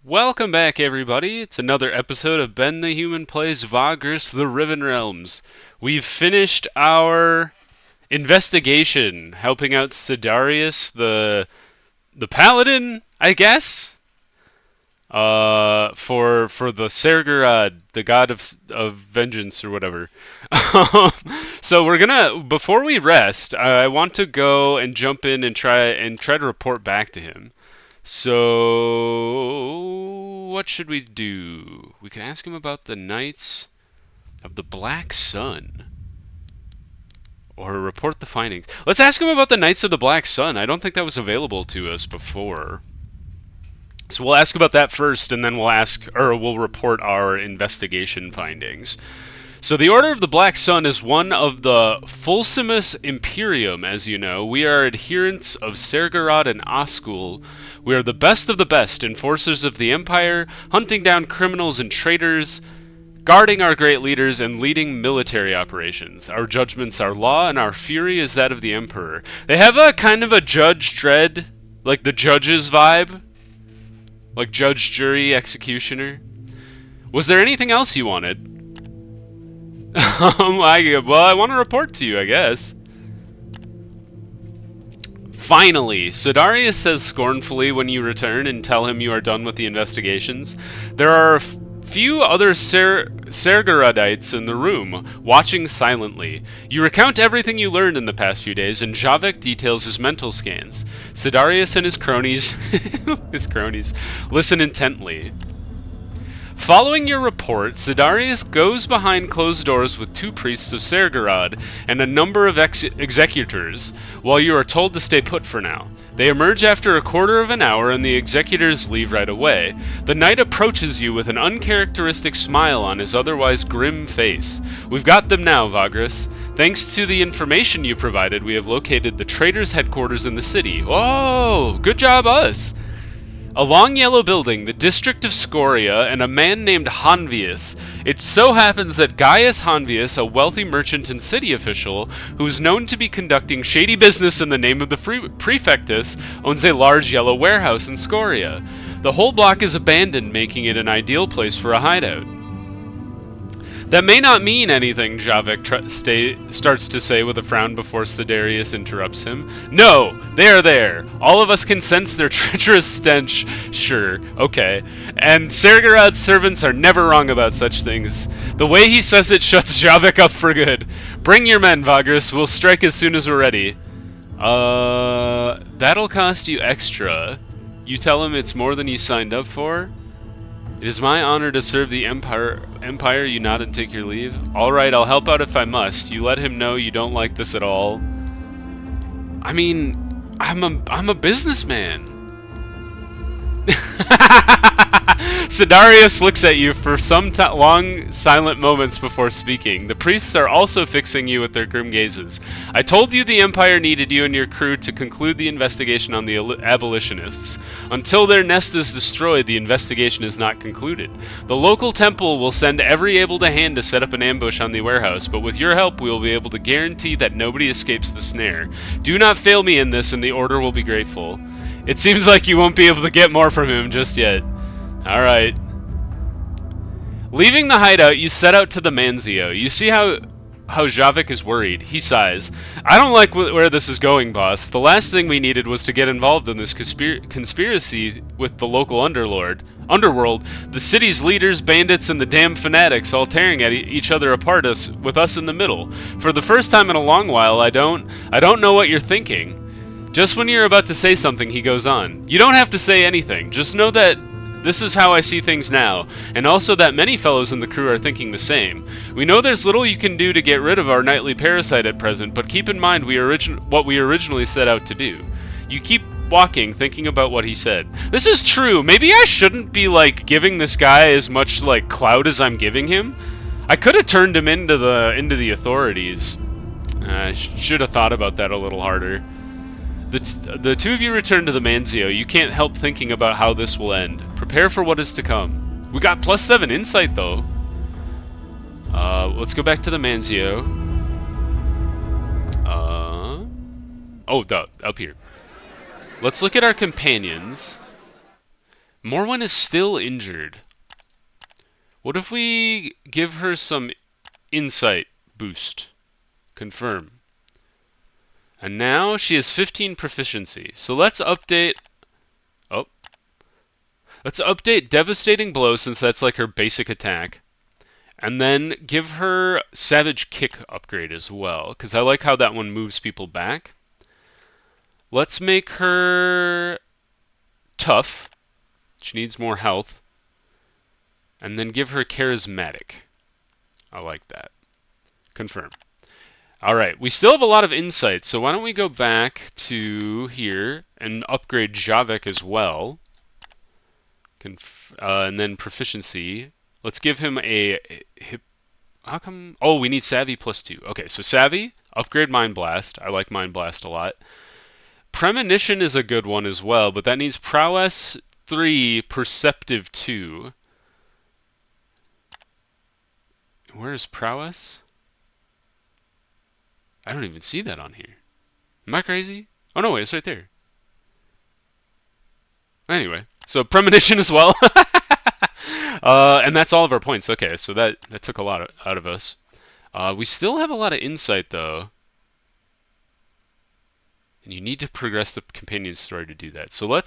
Welcome back, everybody. It's another episode of Ben the Human Plays Vagrus, the Riven Realms. We've finished our investigation, helping out Sidarius, the paladin, I guess, for the Sergorod, the god of vengeance or whatever. So we're gonna, before we rest, I want to go and jump in and try to report back to him. So, what should we do? We can ask him about the Knights of the Black Sun. Or report the findings. Let's ask him about the Knights of the Black Sun. I don't think that was available to us before. So we'll ask about that first, and then we'll report our investigation findings. So the Order of the Black Sun is one of the Fulcimus Imperium, as you know. We are adherents of Sergorod and Oscul. We are the best of the best, enforcers of the Empire, hunting down criminals and traitors, guarding our great leaders, and leading military operations. Our judgments are law, and our fury is that of the Emperor. They have a kind of a Judge Dredd, like the Judge's vibe. Like Judge, Jury, Executioner. Was there anything else you wanted? I want to report to you, I guess. Finally, Sidarius says scornfully when you return and tell him you are done with the investigations. There are a few other Sergorodites in the room, watching silently. You recount everything you learned in the past few days, and Javik details his mental scans. Sidarius and his cronies, listen intently. Following your report, Sidarius goes behind closed doors with two priests of Sergorod and a number of executors, while you are told to stay put for now. They emerge after a quarter of an hour and the executors leave right away. The knight approaches you with an uncharacteristic smile on his otherwise grim face. We've got them now, Vagrus. Thanks to the information you provided, we have located the traitors' headquarters in the city. Oh, good job us! A long yellow building, the district of Scoria, and a man named Honvius. It so happens that Gaius Honvius, a wealthy merchant and city official, who is known to be conducting shady business in the name of the prefectus, owns a large yellow warehouse in Scoria. The whole block is abandoned, making it an ideal place for a hideout. That may not mean anything, Javik starts to say with a frown before Sidarius interrupts him. No, they are there. All of us can sense their treacherous stench. Sure, okay. And Sergorod's servants are never wrong about such things. The way he says it shuts Javik up for good. Bring your men, Vagrus. We'll strike as soon as we're ready. That'll cost you extra. You tell him it's more than you signed up for? It is my honor to serve the Empire. You nod and take your leave. All right, I'll help out if I must. You let him know you don't like this at all. I mean, I'm a businessman. Sidarius looks at you for some long, silent moments before speaking. The priests are also fixing you with their grim gazes. I told you the Empire needed you and your crew to conclude the investigation on the abolitionists. Until their nest is destroyed, the investigation is not concluded. The local temple will send every able-to-hand to set up an ambush on the warehouse, but with your help we will be able to guarantee that nobody escapes the snare. Do not fail me in this and the Order will be grateful. It seems like you won't be able to get more from him just yet. Alright. Leaving the hideout, you set out to the Manzio. You see how Javik is worried. He sighs. I don't like where this is going, boss. The last thing we needed was to get involved in this conspiracy with the local underworld. The city's leaders, bandits, and the damn fanatics all tearing at each other apart with us in the middle. For the first time in a long while, I don't know what you're thinking. Just when you're about to say something, he goes on. You don't have to say anything. Just know that this is how I see things now, and also that many fellows in the crew are thinking the same. We know there's little you can do to get rid of our nightly parasite at present, but keep in mind what we originally set out to do. You keep walking, thinking about what he said. This is true. Maybe I shouldn't be, giving this guy as much, clout as I'm giving him. I could have turned him into the authorities. I should have thought about that a little harder. The two of you return to the Manzio. You can't help thinking about how this will end. Prepare for what is to come. We got +7 insight, though. Let's go back to the Manzio. Up here. Let's look at our companions. Morwen is still injured. What if we give her some insight boost? Confirm. And now she has 15 proficiency. So let's update... Oh. Let's update Devastating Blow since that's like her basic attack. And then give her Savage Kick upgrade as well, because I like how that one moves people back. Let's make her tough. She needs more health. And then give her Charismatic. I like that. Confirm. Alright, we still have a lot of insight, so why don't we go back to here and upgrade Javik as well. And then proficiency. Let's give him a hip. How come? Oh, we need Savvy +2. Okay, so Savvy, upgrade Mind Blast. I like Mind Blast a lot. Premonition is a good one as well, but that needs Prowess 3, Perceptive 2. Where's Prowess? I don't even see that on here. Am I crazy? Oh no, wait, it's right there. Anyway, so Premonition as well. And that's all of our points. Okay, so that took a lot out of us. We still have a lot of insight, though. And you need to progress the companion story to do that. So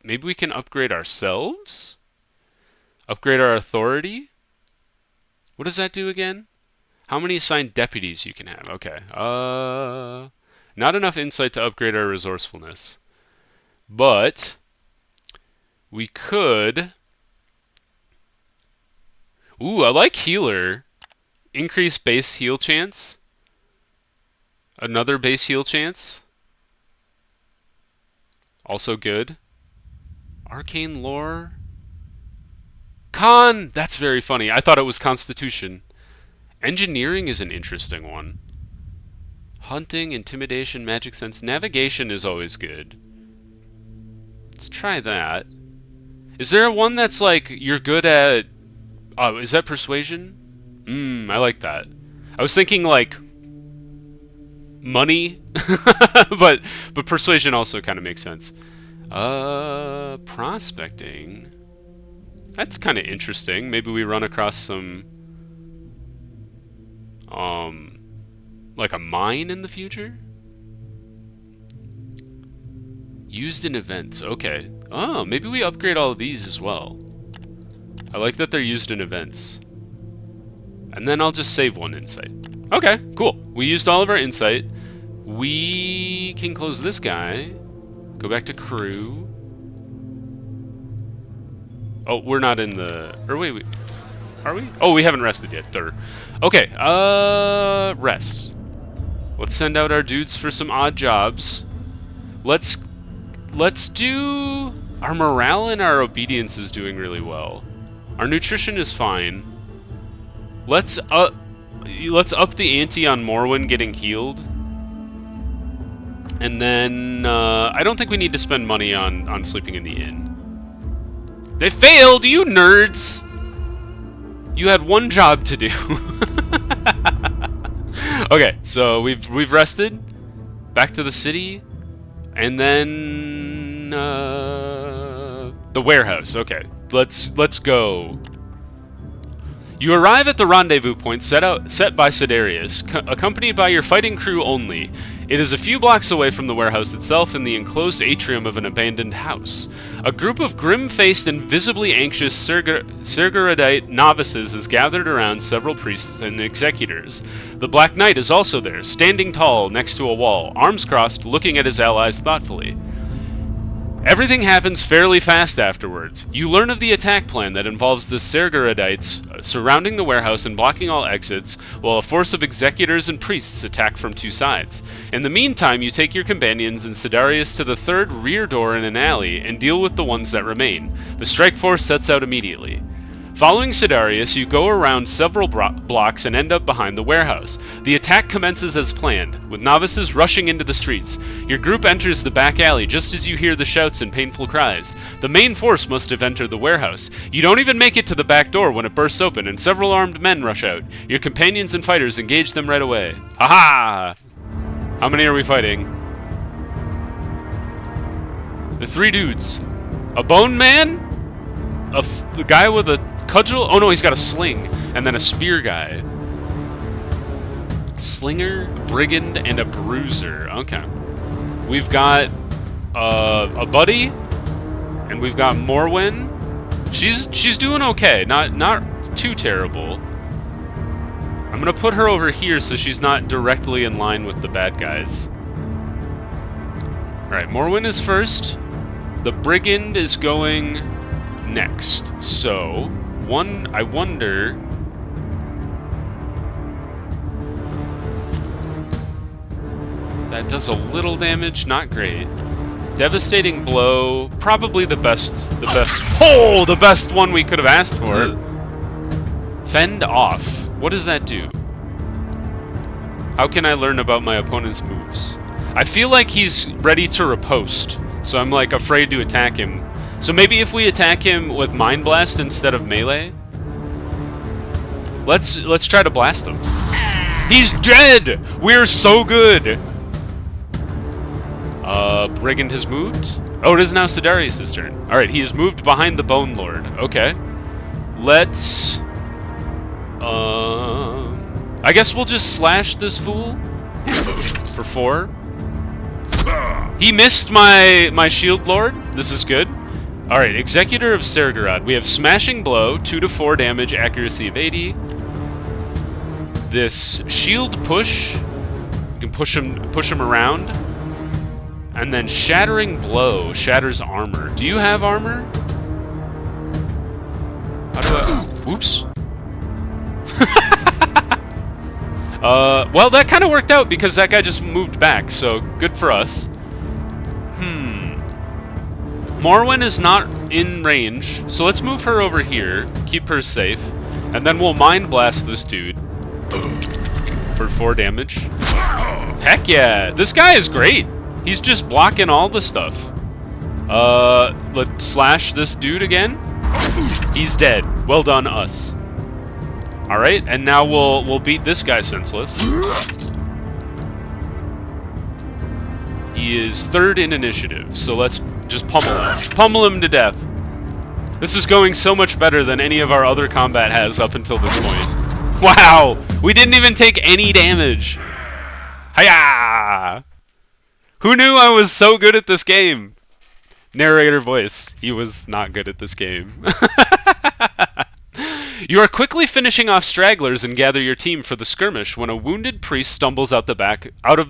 maybe we can upgrade ourselves? Upgrade our authority? What does that do again? How many assigned deputies you can have? Okay. Not enough insight to upgrade our resourcefulness. But we could... Ooh, I like healer. Increase base heal chance. Another base heal chance. Also good. Arcane lore. Con! That's very funny. I thought it was Constitution. Engineering is an interesting one. Hunting, intimidation, magic sense. Navigation is always good. Let's try that. Is there one that's like, you're good at... Oh, is that persuasion? I like that. I was thinking like money, but persuasion also kind of makes sense. Prospecting. That's kind of interesting. Maybe we run across some like a mine in the future? Used in events. Okay. Oh, maybe we upgrade all of these as well. I like that they're used in events. And then I'll just save one insight. Okay, cool. We used all of our insight. We can close this guy. Go back to crew. Oh, we're not in the... Or wait. Are we? Oh, we haven't rested yet. Durr. Okay, rest. Let's send out our dudes for some odd jobs. Let's do... Our morale and our obedience is doing really well. Our nutrition is fine. Let's up the ante on Morwen getting healed. And then I don't think we need to spend money on sleeping in the inn. They failed, you nerds! You had one job to do. Okay, so we've rested. Back to the city. And then the warehouse. Okay. Let's go. You arrive at the rendezvous point set by Sidarius, accompanied by your fighting crew only. It is a few blocks away from the warehouse itself in the enclosed atrium of an abandoned house. A group of grim-faced and visibly anxious Sergeradite novices is gathered around several priests and executors. The Black Knight is also there, standing tall next to a wall, arms crossed, looking at his allies thoughtfully. Everything happens fairly fast afterwards. You learn of the attack plan that involves the Sergeradites surrounding the warehouse and blocking all exits, while a force of executors and priests attack from two sides. In the meantime, you take your companions and Sidarius to the third rear door in an alley and deal with the ones that remain. The strike force sets out immediately. Following Sidarius, you go around several blocks and end up behind the warehouse. The attack commences as planned, with novices rushing into the streets. Your group enters the back alley just as you hear the shouts and painful cries. The main force must have entered the warehouse. You don't even make it to the back door when it bursts open and several armed men rush out. Your companions and fighters engage them right away. Ha-ha! How many are we fighting? The 3 dudes. A bone man? a guy with a cudgel. Oh no, he's got a sling, and then a spear guy. Slinger, brigand, and a bruiser. Okay. We've got a buddy, and we've got Morwen. She's doing okay. Not too terrible. I'm gonna put her over here so she's not directly in line with the bad guys. Alright, Morwen is first. The brigand is going next. So, I wonder... That does a little damage, not great. Devastating blow, probably the best, oh, the best one we could have asked for. Fend off. What does that do? How can I learn about my opponent's moves? I feel like he's ready to riposte, so I'm like afraid to attack him. So maybe if we attack him with Mind Blast instead of melee? Let's try to blast him. He's dead! We're so good! Brigand has moved. Oh, it is now Sidarius' turn. Alright, he has moved behind the Bone Lord. Okay. Let's... I guess we'll just slash this fool for 4. He missed my Shield Lord. This is good. Alright, Executor of Sergorod. We have Smashing Blow, 2 to 4 damage, accuracy of 80. This Shield Push. You can push him around. And then Shattering Blow shatters armor. Do you have armor? How do I... Oops. Well, that kind of worked out because that guy just moved back, so good for us. Morwen is not in range, so let's move her over here, keep her safe, and then we'll Mind Blast this dude for 4 damage. Heck yeah! This guy is great! He's just blocking all the stuff. Let's slash this dude again. He's dead. Well done, us. Alright, and now we'll beat this guy senseless. He is 3rd in initiative, so let's just pummel him. Pummel him to death. This is going so much better than any of our other combat has up until this point. Wow! We didn't even take any damage! Hiya! Who knew I was so good at this game? Narrator voice. He was not good at this game. You are quickly finishing off stragglers and gather your team for the skirmish when a wounded priest stumbles out of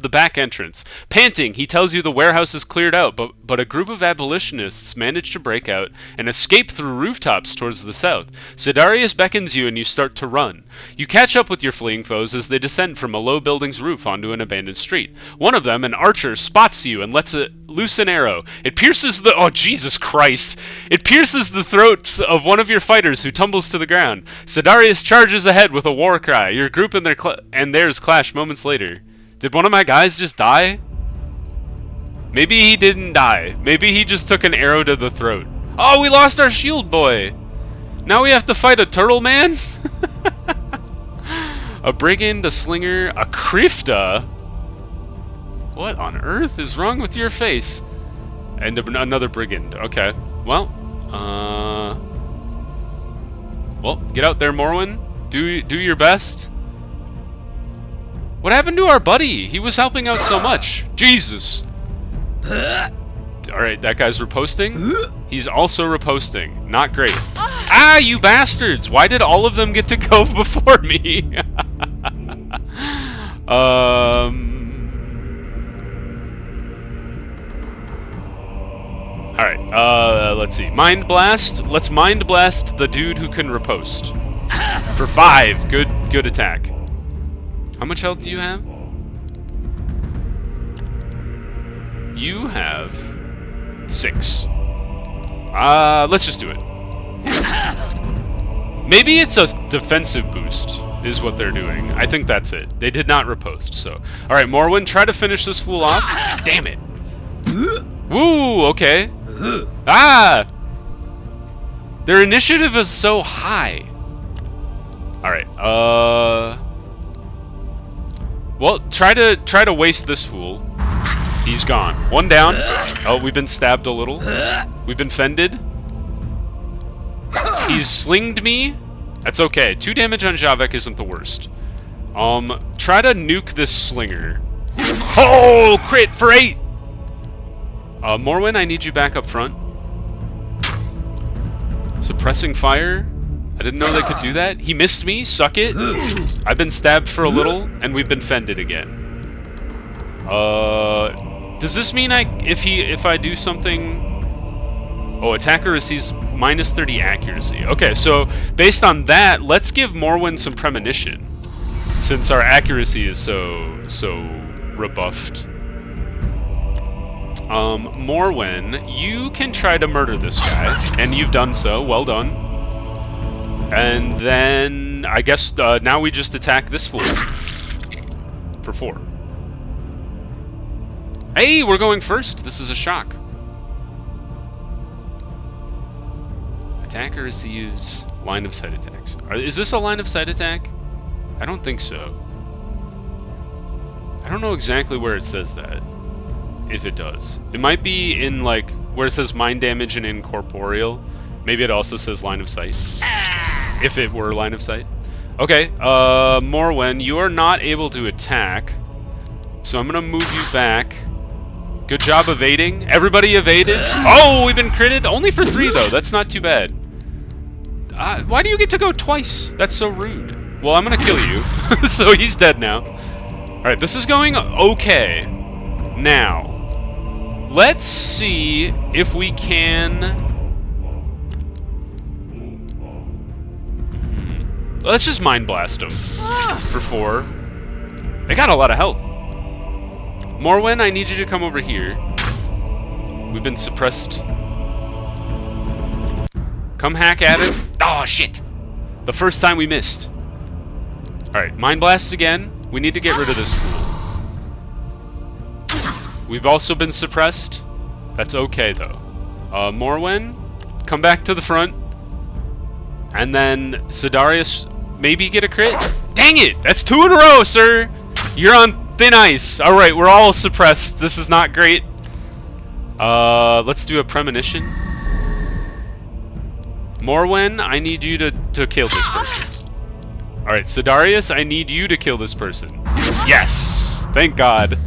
the back entrance. Panting, he tells you the warehouse is cleared out, but a group of abolitionists manage to break out and escape through rooftops towards the south. Sidarius beckons you and you start to run. You catch up with your fleeing foes as they descend from a low building's roof onto an abandoned street. One of them, an archer, spots you and lets loose an arrow. It pierces the... Oh, Jesus Christ! It pierces the throats of one of your fighters who tumbles to the ground. Sidarius charges ahead with a war cry. Your group and theirs clash moments later. Did one of my guys just die? Maybe he didn't die. Maybe he just took an arrow to the throat. Oh, we lost our shield boy! Now we have to fight a turtle man? A brigand, a slinger, a krifta? What on earth is wrong with your face? And another brigand. Okay. Well, get out there, Morwen. Do your best. What happened to our buddy? He was helping out so much. Jesus. Alright, that guy's riposting. He's also riposting. Not great. Ah, you bastards! Why did all of them get to go before me? Alright, let's see. Mind Blast. Let's Mind Blast the dude who can riposte. For 5. Good attack. How much health do you have? You have 6. Let's just do it. Maybe it's a defensive boost, is what they're doing. I think that's it. They did not riposte, so. Alright, Morwen, try to finish this fool off. Damn it. Woo, okay. Ah! Their initiative is so high. Alright, well, try to waste this fool. He's gone. 1 down. Oh, we've been stabbed a little. We've been fended. He's slinged me. That's okay. 2 damage on Javek isn't the worst. Try to nuke this slinger. Oh, crit for 8! Morwen, I need you back up front. Suppressing fire? I didn't know they could do that. He missed me, suck it. I've been stabbed for a little, and we've been fended again. Does this mean if I do something... Oh, attacker receives minus 30 accuracy. Okay, so based on that, let's give Morwen some premonition. Since our accuracy is so rebuffed. Morwen, you can try to murder this guy, and you've done so. Well done. And then I guess now we just attack this fool for 4. Hey, we're going first. This is a shock. Attacker receives line of sight attacks. Is this a line of sight attack? I don't think so. I don't know exactly where it says that. If it does. It might be in, like, where it says mind damage and incorporeal. Maybe it also says line of sight. If it were line of sight. Okay, Morwen, you are not able to attack. So I'm gonna move you back. Good job evading. Everybody evaded. Oh, we've been critted. Only for 3, though. That's not too bad. Why do you get to go twice? That's so rude. Well, I'm gonna kill you. So he's dead now. Alright, this is going okay. Now, let's see if we can... Let's just Mind Blast them for 4. They got a lot of health. Morwen, I need you to come over here. We've been suppressed. Come hack at him. Oh, shit. The first time we missed. Alright, Mind Blast again. We need to get rid of this fool. We've also been suppressed. That's okay, though. Morwen, come back to the front. And then Sidarius, maybe get a crit? Dang it! That's 2 in a row, sir! You're on thin ice. Alright, we're all suppressed. This is not great. Let's do a premonition. Morwen, I need you to kill this person. Alright, Sidarius, I need you to kill this person. Yes! Thank God.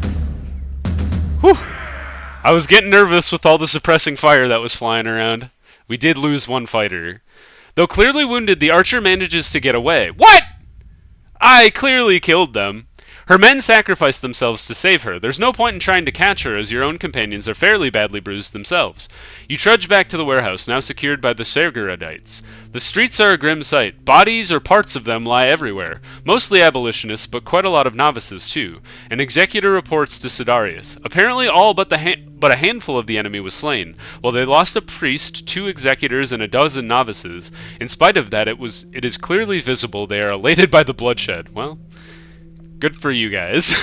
Whew! I was getting nervous with all the suppressing fire that was flying around. We did lose 1 fighter. Though clearly wounded, the archer manages to get away. What?! I clearly killed them. Her men sacrificed themselves to save her. There's no point in trying to catch her, as your own companions are fairly badly bruised themselves. You trudge back to the warehouse, now secured by the Sergeradites. The streets are a grim sight. Bodies or parts of them lie everywhere. Mostly abolitionists, but quite a lot of novices too. An executor reports to Sidarius. Apparently all but a handful of the enemy was slain. While they lost a priest, 2 executors, and a dozen novices. In spite of that, it is clearly visible they are elated by the bloodshed. Well... good for you guys.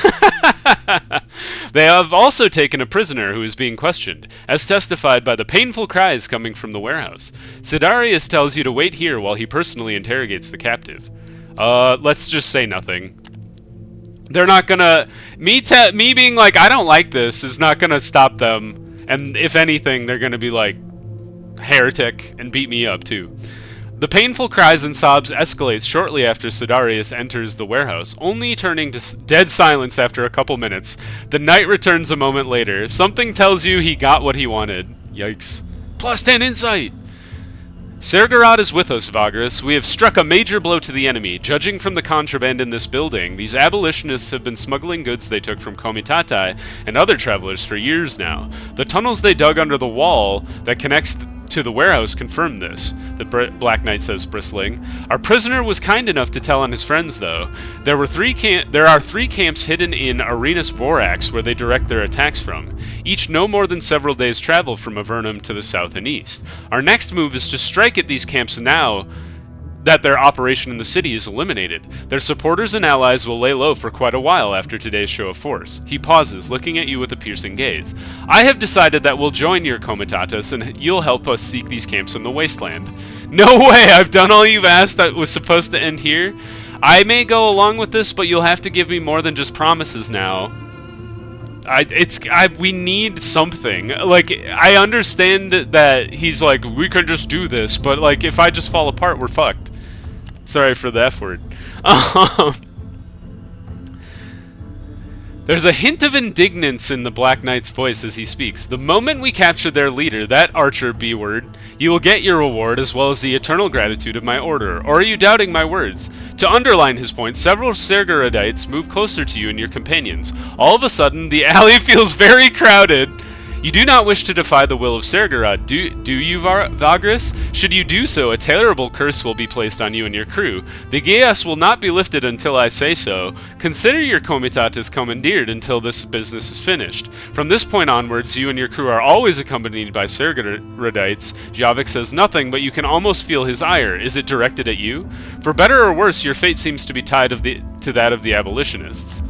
They have also taken a prisoner who is being questioned, as testified by the painful cries coming from the warehouse. Sidarius tells you to wait here while he personally interrogates the captive. Let's just say nothing. They're not gonna... Me being like, I don't like this, is not gonna stop them. And if anything, they're gonna be like, heretic, and beat me up too. The painful cries and sobs escalate shortly after Sidarius enters the warehouse, only turning to dead silence after a couple minutes. The knight returns a moment later. Something tells you he got what he wanted. Yikes. Plus 10 insight! Sergerad is with us, Vagrus. We have struck a major blow to the enemy. Judging from the contraband in this building, these abolitionists have been smuggling goods they took from Komitatai and other travelers for years now. The tunnels they dug under the wall that connects to the warehouse confirm this, the Black Knight says, bristling. Our prisoner was kind enough to tell on his friends, though. There are 3 camps hidden in Arenas Vorax where they direct their attacks from, each no more than several days' travel from Avernum to the south and east. Our next move is to strike at these camps now that their operation in the city is eliminated. Their supporters and allies will lay low for quite a while after today's show of force. He pauses, looking at you with a piercing gaze. I have decided that we'll join your comitatus and you'll help us seek these camps in the wasteland. No way! I've done all you've asked. That was supposed to end here. I may go along with this, but you'll have to give me more than just promises now. we need something. Like, I understand that he's like, we can just do this, but like, if I just fall apart, we're fucked. Sorry for the F word. There's a hint of indignance in the Black Knight's voice as he speaks. The moment we capture their leader, that archer B-word, you will get your reward as well as the eternal gratitude of my order. Or are you doubting my words? To underline his point, several Sergorodites move closer to you and your companions. All of a sudden, the alley feels very crowded. You do not wish to defy the will of Sergorod, do you, Vagrus? Should you do so, a terrible curse will be placed on you and your crew. The geas will not be lifted until I say so. Consider your comitatus commandeered until this business is finished. From this point onwards, you and your crew are always accompanied by Sergorodites. Javik says nothing, but you can almost feel his ire. Is it directed at you? For better or worse, your fate seems to be tied to that of the abolitionists.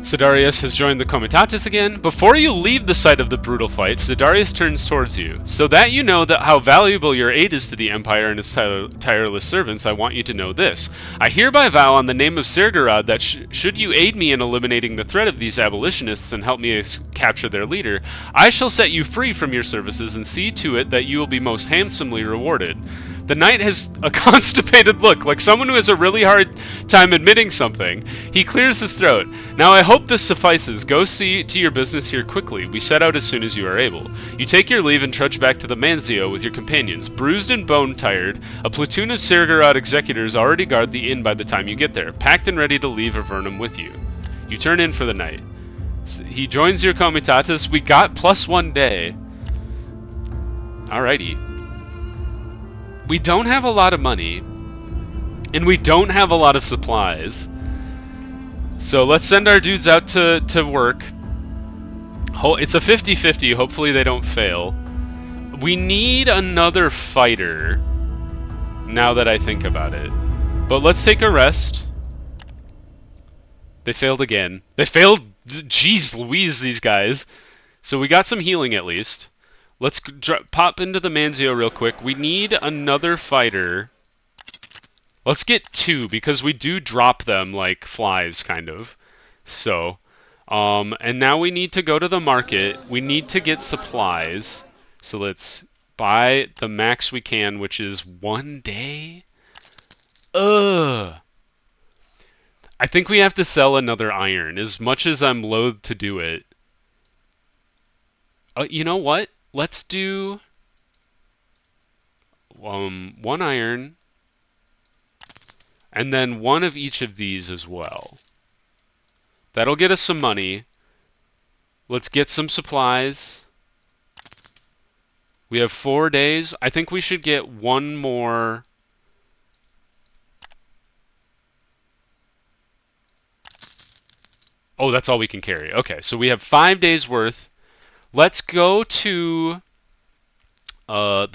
Sidarius has joined the Comitatus again. Before you leave the site of the brutal fight, Sidarius turns towards you. So that you know that how valuable your aid is to the Empire and its tireless servants, I want you to know this. I hereby vow on the name of Sergorod that should you aid me in eliminating the threat of these abolitionists and help me capture their leader, I shall set you free from your services and see to it that you will be most handsomely rewarded. The knight has a constipated look, like someone who has a really hard time admitting something. He clears his throat. Now I hope this suffices. Go see to your business here quickly. We set out as soon as you are able. You take your leave and trudge back to the Manzio with your companions. Bruised and bone-tired, a platoon of Sergorod executors already guard the inn by the time you get there, packed and ready to leave Avernum with you. You turn in for the night. He joins your comitatus. We got +1 day. Alrighty. We don't have a lot of money, and we don't have a lot of supplies. So let's send our dudes out to work. It's a 50-50. Hopefully they don't fail. We need another fighter, now that I think about it. But let's take a rest. They failed again. They failed. Jeez Louise, these guys. So we got some healing at least. Let's pop into the Manzio real quick. We need another fighter. Let's get 2, because we do drop them like flies, kind of. So, and now we need to go to the market. We need to get supplies. So let's buy the max we can, which is 1 day. Ugh. I think we have to sell another iron, as much as I'm loath to do it. You know what? Let's do 1 iron, and then 1 of each of these as well. That'll get us some money. Let's get some supplies. We have 4 days. I think we should get 1 more. Oh, that's all we can carry. Okay, so we have 5 days worth. Let's go to before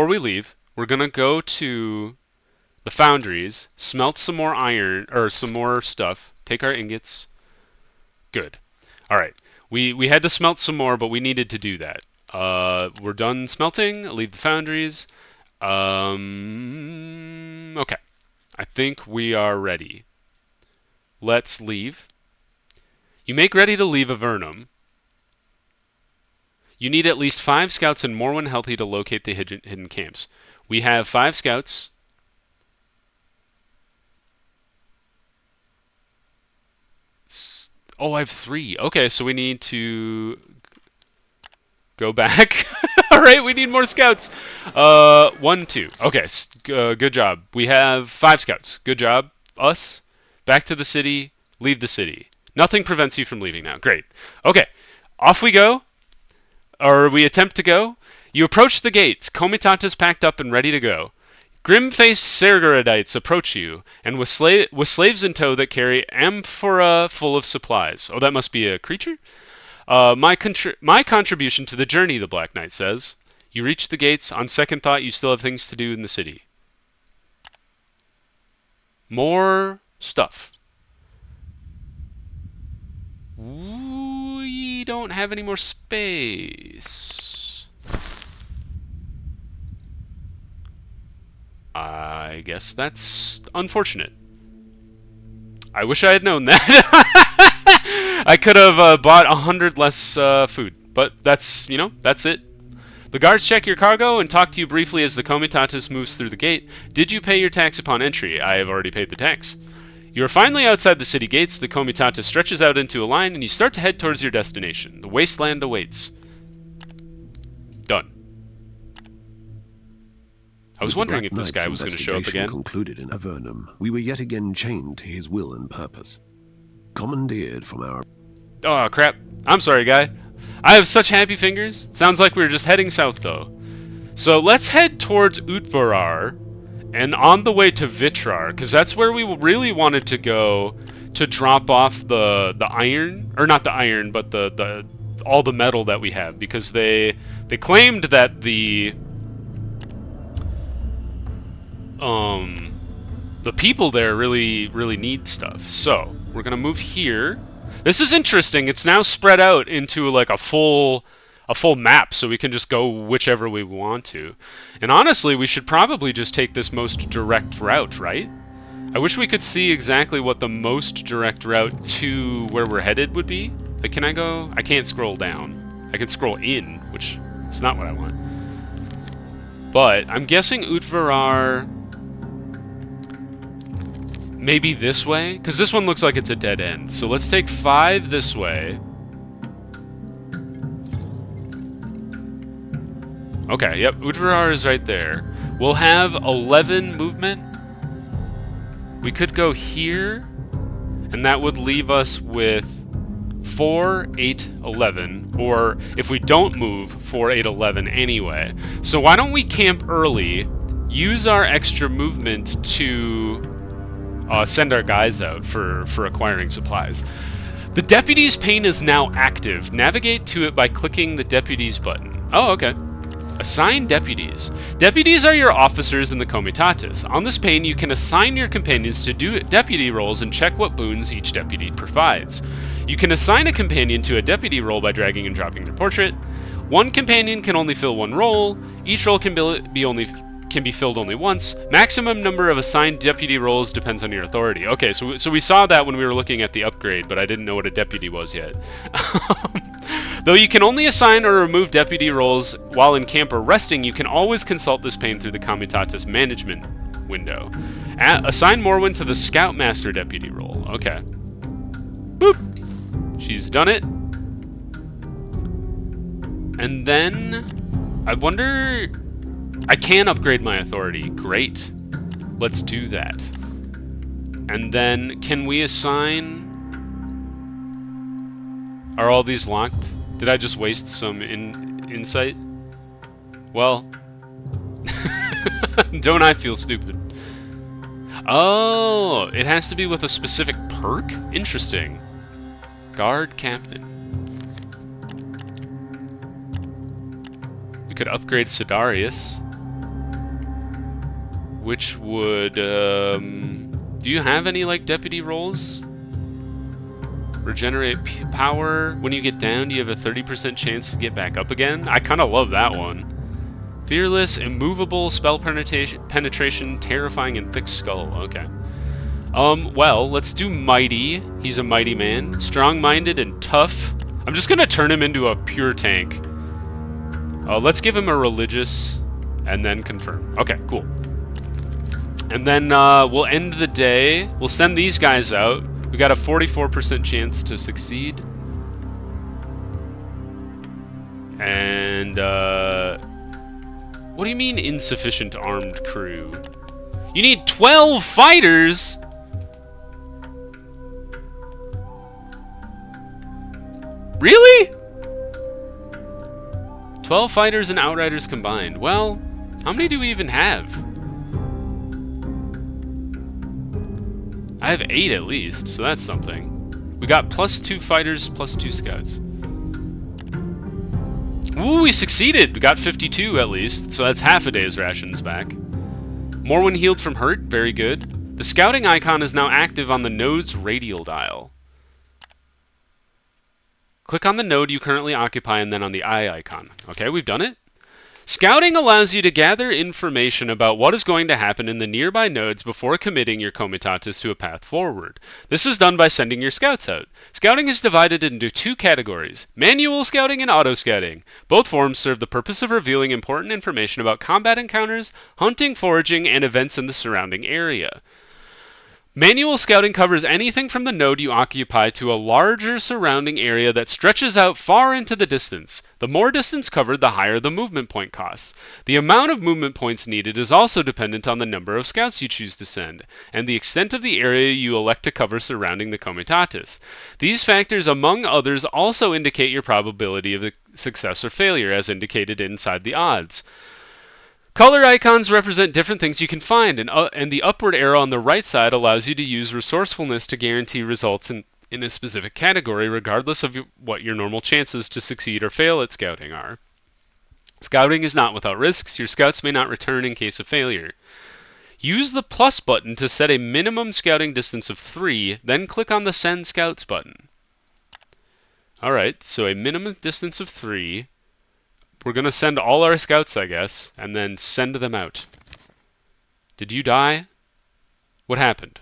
we leave, we're gonna go to the foundries, smelt some more iron or some more stuff. Take our ingots. Good. All right. We had to smelt some more, but we needed to do that. We're done smelting. Leave the foundries. Okay. I think we are ready. Let's leave. You make ready to leave Avernum. You need at least 5 scouts and more when healthy to locate the hidden camps. We have 5 scouts. Oh, I have 3. Okay, so we need to go back. All right, we need more scouts. 1, 2. Okay, good job. We have 5 scouts. Good job. Us. Back to the city. Leave the city. Nothing prevents you from leaving now. Great. Okay, off we go. Or we attempt to go. You approach the gates. Comitatus packed up and ready to go. Grim-faced Sergorodites approach you, and with slaves in tow that carry amphora full of supplies. Oh, that must be a creature? My contribution to the journey, the Black Knight says. You reach the gates. On second thought, you still have things to do in the city. More stuff. We don't have any more space. I guess that's unfortunate. I wish I had known that. I could have bought 100 less food, but that's, you know, that's it. The guards check your cargo and talk to you briefly as the Comitatus moves through the gate. Did you pay your tax upon entry? I have already paid the tax. You are finally outside the city gates. The Comitatus stretches out into a line, and you start to head towards your destination. The wasteland awaits. Done. I was wondering if this guy was going to show up again. Concluded in Avernum, we were yet again chained to his will and purpose. Commandeered from our... Oh, crap. I'm sorry, guy. I have such happy fingers. Sounds like we were just heading south, though. So let's head towards Utvarar, and on the way to Vitrar, because that's where we really wanted to go to drop off the iron, or not the iron, but the all the metal that we have, because they claimed that the people there really need stuff. So we're gonna move here. This is interesting. It's now spread out into like a full map, so we can just go whichever we want to. And honestly, we should probably just take this most direct route, right? I wish we could see exactly what the most direct route to where we're headed would be. Like, can I go? I can't scroll down. I can scroll in, which is not what I want. But I'm guessing Utvarar maybe this way, because this one looks like it's a dead end. So let's take 5 this way. Okay, yep, Utvarar is right there. We'll have 11 movement. We could go here, and that would leave us with 4, 8, 11, or if we don't move, 4, 8, 11 anyway. So why don't we camp early, use our extra movement to send our guys out for acquiring supplies. The Deputies pane is now active. Navigate to it by clicking the Deputies button. Oh, okay. Assign Deputies. Deputies are your officers in the Comitatus. On this pane, you can assign your companions to do deputy roles and check what boons each deputy provides. You can assign a companion to a deputy role by dragging and dropping their portrait. One companion can only fill one role. Each role can be filled only once. Maximum number of assigned deputy roles depends on your authority. Okay, so we saw that when we were looking at the upgrade, but I didn't know what a deputy was yet. Though you can only assign or remove deputy roles while in camp or resting, you can always consult this pane through the Comitatus management window. Assign Morwen to the Scoutmaster deputy role. Okay. Boop! She's done it. And then I wonder... I can upgrade my authority. Great. Let's do that. And then, can we assign... Are all these locked? Did I just waste some insight? Well... Don't I feel stupid? Oh, it has to be with a specific perk? Interesting. Guard Captain. We could upgrade Sidarius. Which would, do you have any, like, deputy roles? Regenerate power. When you get down, you have a 30% chance to get back up again. I kind of love that one. Fearless, immovable, spell penetration, terrifying, and thick skull. Okay. Well, let's do mighty. He's a mighty man. Strong-minded and tough. I'm just gonna turn him into a pure tank. Let's give him a religious, and then confirm. Okay, cool. And then we'll end the day. We'll send these guys out. We got a 44% chance to succeed. And what do you mean insufficient armed crew? You need 12 fighters? Really? 12 fighters and outriders combined. Well, how many do we even have? I have 8 at least, so that's something. We got +2 fighters, +2 scouts. Ooh, we succeeded! We got 52 at least, so that's half a day's rations back. Morwen healed from hurt, very good. The scouting icon is now active on the node's radial dial. Click on the node you currently occupy and then on the eye icon. Okay, we've done it. Scouting allows you to gather information about what is going to happen in the nearby nodes before committing your comitatus to a path forward. This is done by sending your scouts out. Scouting is divided into two categories, manual scouting and auto scouting. Both forms serve the purpose of revealing important information about combat encounters, hunting, foraging, and events in the surrounding area. Manual scouting covers anything from the node you occupy to a larger surrounding area that stretches out far into the distance. The more distance covered, the higher the movement point costs. The amount of movement points needed is also dependent on the number of scouts you choose to send, and the extent of the area you elect to cover surrounding the comitatus. These factors, among others, also indicate your probability of success or failure, as indicated inside the odds. Color icons represent different things you can find, and the upward arrow on the right side allows you to use resourcefulness to guarantee results in a specific category, regardless of what your normal chances to succeed or fail at scouting are. Scouting is not without risks. Your scouts may not return in case of failure. Use the plus button to set a minimum scouting distance of 3, then click on the Send Scouts button. Alright, so a minimum distance of 3. We're going to send all our scouts, I guess, and then send them out. Did you die? What happened?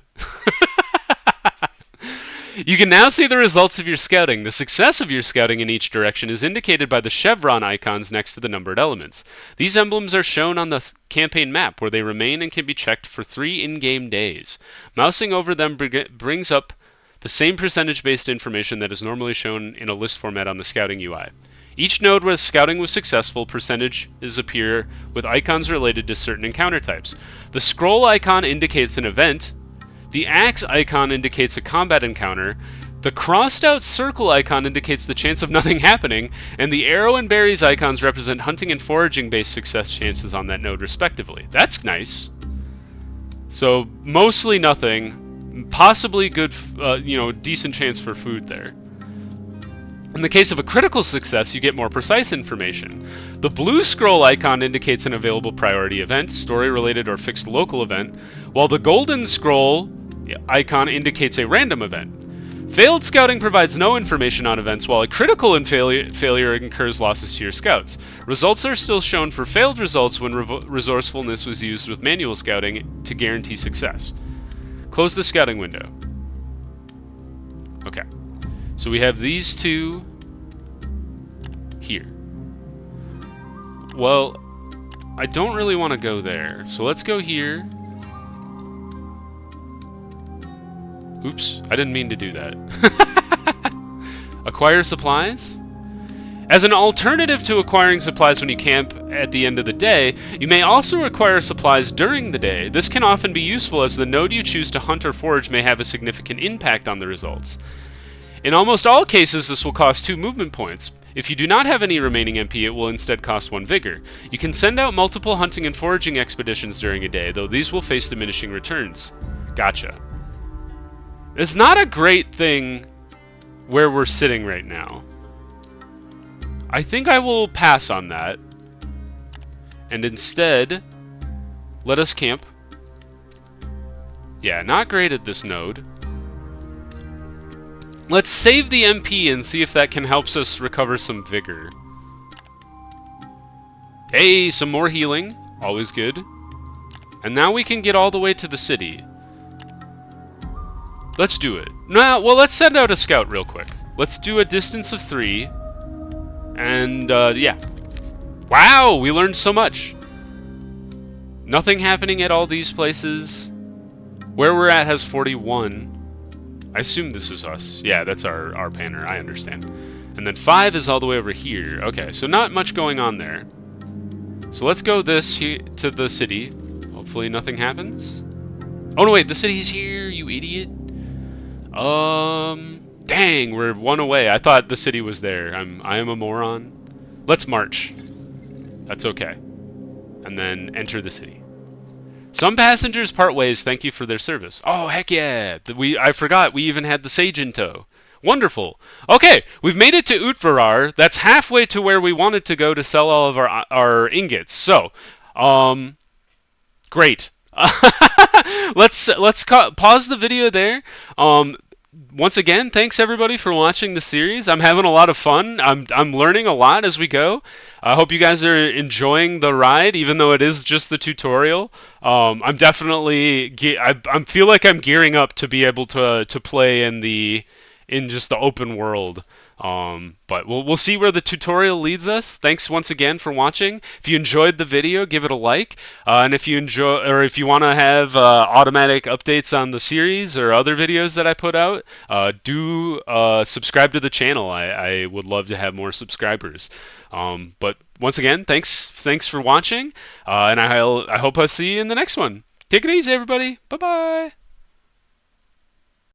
You can now see the results of your scouting. The success of your scouting in each direction is indicated by the chevron icons next to the numbered elements. These emblems are shown on the campaign map, where they remain and can be checked for 3 in-game days. Mousing over them brings up the same percentage-based information that is normally shown in a list format on the scouting UI. Each node where scouting was successful, percentages appear with icons related to certain encounter types. The scroll icon indicates an event, the axe icon indicates a combat encounter, the crossed out circle icon indicates the chance of nothing happening, and the arrow and berries icons represent hunting and foraging based success chances on that node respectively. That's nice. So mostly nothing, possibly good, decent chance for food there. In the case of a critical success, you get more precise information. The blue scroll icon indicates an available priority event, story-related or fixed local event, while the golden scroll icon indicates a random event. Failed scouting provides no information on events, while a critical failure incurs losses to your scouts. Results are still shown for failed results when resourcefulness was used with manual scouting to guarantee success. Close the scouting window. Okay. So we have these two here. Well, I don't really want to go there. So let's go here. Oops, I didn't mean to do that. Acquire supplies. As an alternative to acquiring supplies when you camp at the end of the day, you may also acquire supplies during the day. This can often be useful as the node you choose to hunt or forage may have a significant impact on the results. In almost all cases, this will cost 2 movement points. If you do not have any remaining MP, it will instead cost 1 vigor. You can send out multiple hunting and foraging expeditions during a day, though these will face diminishing returns. Gotcha. It's not a great thing where we're sitting right now. I think I will pass on that. And instead, let us camp. Yeah, not great at this node. Let's save the MP and see if that can help us recover some vigor. Hey, some more healing. Always good. And now we can get all the way to the city. Let's do it. Now, well, let's send out a scout real quick. Let's do a distance of 3. And, yeah. Wow, we learned so much. Nothing happening at all these places. Where we're at has 41. I assume this is us. Yeah, that's our panner. I understand. And then 5 is all the way over here. Okay, so not much going on there. So let's go this here to the city. Hopefully nothing happens. Oh no, wait, the city's here, you idiot. Dang, we're 1 away. I thought the city was there. I am a moron. Let's march. That's okay. And then enter the city. Some passengers part ways. Thank you for their service. Oh, heck yeah. I forgot we even had the sage in tow. Wonderful. Okay, we've made it to Utvarar. That's halfway to where we wanted to go to sell all of our ingots. So, great. Let's pause the video there. Once again, thanks everybody for watching the series. I'm having a lot of fun. I'm learning a lot as we go. I hope you guys are enjoying the ride, even though it is just the tutorial. I'm definitely I feel like I'm gearing up to be able to play in just the open world. But we'll see where the tutorial leads us. Thanks once again for watching. If you enjoyed the video, give it a like. And if you if you want to have automatic updates on the series or other videos that I put out, do subscribe to the channel. I would love to have more subscribers. But once again, thanks for watching. And I hope I see you in the next one. Take it easy, everybody. Bye bye.